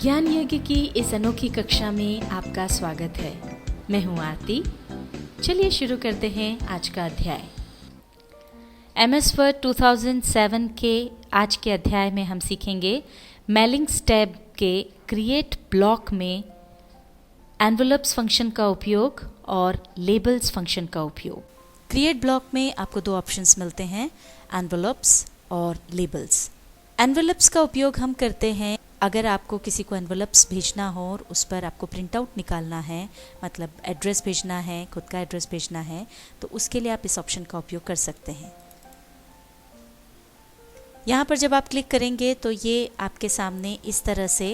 ज्ञान यज्ञ की इस अनोखी कक्षा में आपका स्वागत है। मैं हूं आरती। चलिए शुरू करते हैं आज का अध्याय। MS वर्ड 2007 के आज के अध्याय में हम सीखेंगे मेलिंग्स टैब के क्रिएट ब्लॉक में एनवेलप्स फंक्शन का उपयोग और लेबल्स फंक्शन का उपयोग। क्रिएट ब्लॉक में आपको दो ऑप्शंस मिलते हैं, एनवेलप्स और लेबल्स। एनवेलप्स का उपयोग हम करते हैं अगर आपको किसी को एनवेलप्स भेजना हो और उस पर आपको प्रिंट आउट निकालना है, मतलब एड्रेस भेजना है, खुद का एड्रेस भेजना है, तो उसके लिए आप इस ऑप्शन का उपयोग कर सकते हैं। यहाँ पर जब आप क्लिक करेंगे तो ये आपके सामने इस तरह से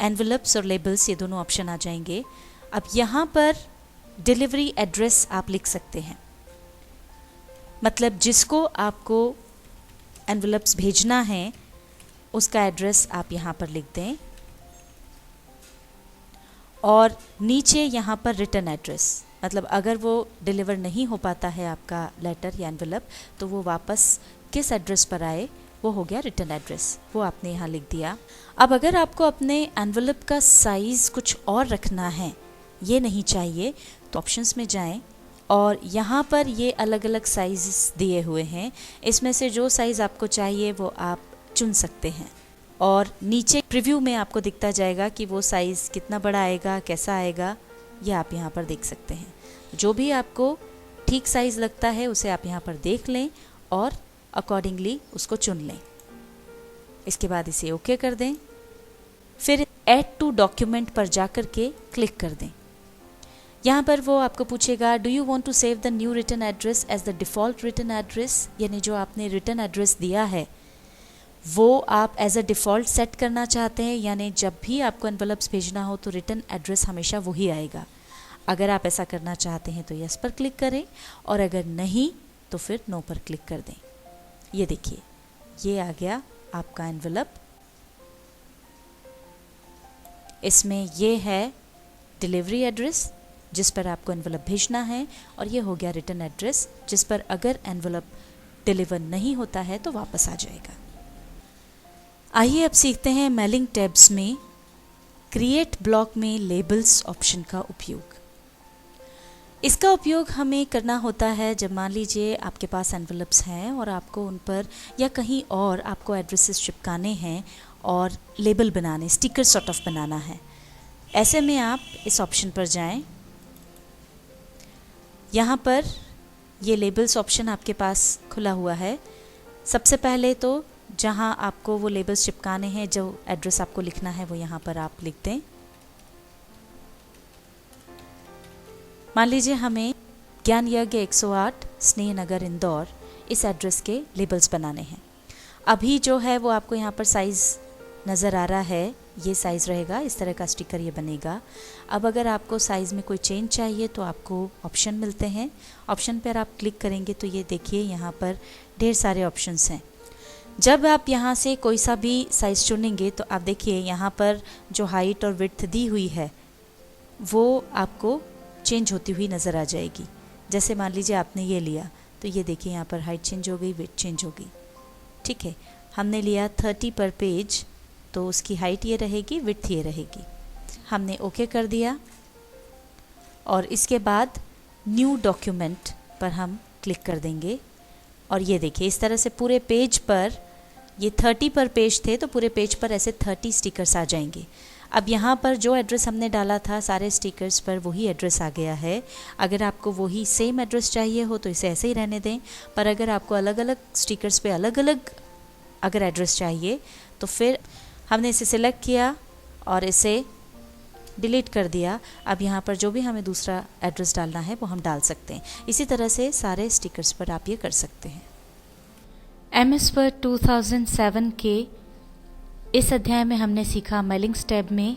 एनवेलप्स और लेबल्स ये दोनों ऑप्शन आ जाएंगे। अब यहाँ पर डिलीवरी एड्रेस आप लिख सकते हैं, मतलब जिसको आपको एनवेलप्स भेजना है उसका एड्रेस आप यहाँ पर लिख दें और नीचे यहाँ पर रिटर्न एड्रेस, मतलब अगर वो डिलीवर नहीं हो पाता है आपका लेटर या एनवेलप तो वो वापस किस एड्रेस पर आए वो हो गया रिटर्न एड्रेस, वो आपने यहाँ लिख दिया। अब अगर आपको अपने एनवेलप का साइज़ कुछ और रखना है, ये नहीं चाहिए, तो ऑप्शंस में जाएं और यहाँ पर ये अलग अलग साइज़ दिए हुए हैं, इसमें से जो साइज़ आपको चाहिए वो आप चुन सकते हैं और नीचे प्रीव्यू में आपको दिखता जाएगा कि वो साइज़ कितना बड़ा आएगा, कैसा आएगा, ये आप यहाँ पर देख सकते हैं। जो भी आपको ठीक साइज़ लगता है उसे आप यहाँ पर देख लें और अकॉर्डिंगली उसको चुन लें। इसके बाद इसे ओके कर दें, फिर ऐड टू डॉक्यूमेंट पर जाकर के क्लिक कर दें। यहाँ पर वो आपको पूछेगा do you want to save the new return address as the default return address, यानी जो आपने रिटर्न एड्रेस दिया है वो आप एज अ डिफ़ॉल्ट सेट करना चाहते हैं, यानी जब भी आपको एनवेलप्स भेजना हो तो रिटर्न एड्रेस हमेशा वही आएगा। अगर आप ऐसा करना चाहते हैं तो यस पर क्लिक करें और अगर नहीं तो फिर नो पर क्लिक कर दें। ये देखिए, ये आ गया आपका एनवेलप। इसमें ये है डिलीवरी एड्रेस जिस पर आपको एनवेलप भेजना है और ये हो गया रिटर्न एड्रेस जिस पर अगर एनवेलप डिलीवर नहीं होता है तो वापस आ जाएगा। आइए अब सीखते हैं मेलिंग टैब्स में क्रिएट ब्लॉक में लेबल्स ऑप्शन का उपयोग। इसका उपयोग हमें करना होता है जब मान लीजिए आपके पास एनवेलप्स हैं और आपको उन पर या कहीं और आपको एड्रेसेस चिपकाने हैं और लेबल बनाने, स्टिकर सॉर्ट ऑफ बनाना है। ऐसे में आप इस ऑप्शन पर जाएं। यहाँ पर ये लेबल्स ऑप्शन आपके पास खुला हुआ है। सबसे पहले तो जहाँ आपको वो लेबल्स चिपकाने हैं, जो एड्रेस आपको लिखना है वो यहाँ पर आप लिख दें। मान लीजिए हमें ज्ञान यज्ञ 108 स्नेह नगर इंदौर इस एड्रेस के लेबल्स बनाने हैं। अभी जो है वो आपको यहाँ पर साइज़ नज़र आ रहा है, ये साइज़ रहेगा, इस तरह का स्टिकर ये बनेगा। अब अगर आपको साइज़ में कोई चेंज चाहिए तो आपको ऑप्शन मिलते हैं। ऑप्शन पर आप क्लिक करेंगे तो ये देखिए यहाँ पर ढेर सारे ऑप्शंस हैं। जब आप यहाँ से कोई सा भी साइज़ चुनेंगे तो आप देखिए यहाँ पर जो हाइट और विड्थ दी हुई है वो आपको चेंज होती हुई नज़र आ जाएगी। जैसे मान लीजिए आपने ये लिया तो ये देखिए यहाँ पर हाइट चेंज हो गई, विड्थ चेंज हो गई। ठीक है, हमने लिया 30 पर पेज तो उसकी हाइट ये रहेगी, विड्थ ये रहेगी। हमने ओके कर दिया और इसके बाद न्यू डॉक्यूमेंट पर हम क्लिक कर देंगे और ये देखिए इस तरह से पूरे पेज पर, ये 30 पर पेज थे तो पूरे पेज पर ऐसे 30 स्टिकर्स आ जाएंगे। अब यहाँ पर जो एड्रेस हमने डाला था सारे स्टिकर्स पर वही एड्रेस आ गया है। अगर आपको वही सेम एड्रेस चाहिए हो तो इसे ऐसे ही रहने दें, पर अगर आपको अलग अलग स्टिकर्स पे अलग अलग अगर एड्रेस चाहिए तो फिर हमने इसे सिलेक्ट किया और इसे डिलीट कर दिया। अब यहाँ पर जो भी हमें दूसरा एड्रेस डालना है वो हम डाल सकते हैं। इसी तरह से सारे स्टिकर्स पर आप ये कर सकते हैं। MS वर्ड 2007 के इस अध्याय में हमने सीखा मेलिंग्स टैब में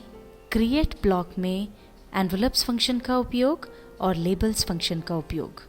क्रिएट ब्लॉक में एनवेलप्स फंक्शन का उपयोग और लेबल्स फंक्शन का उपयोग।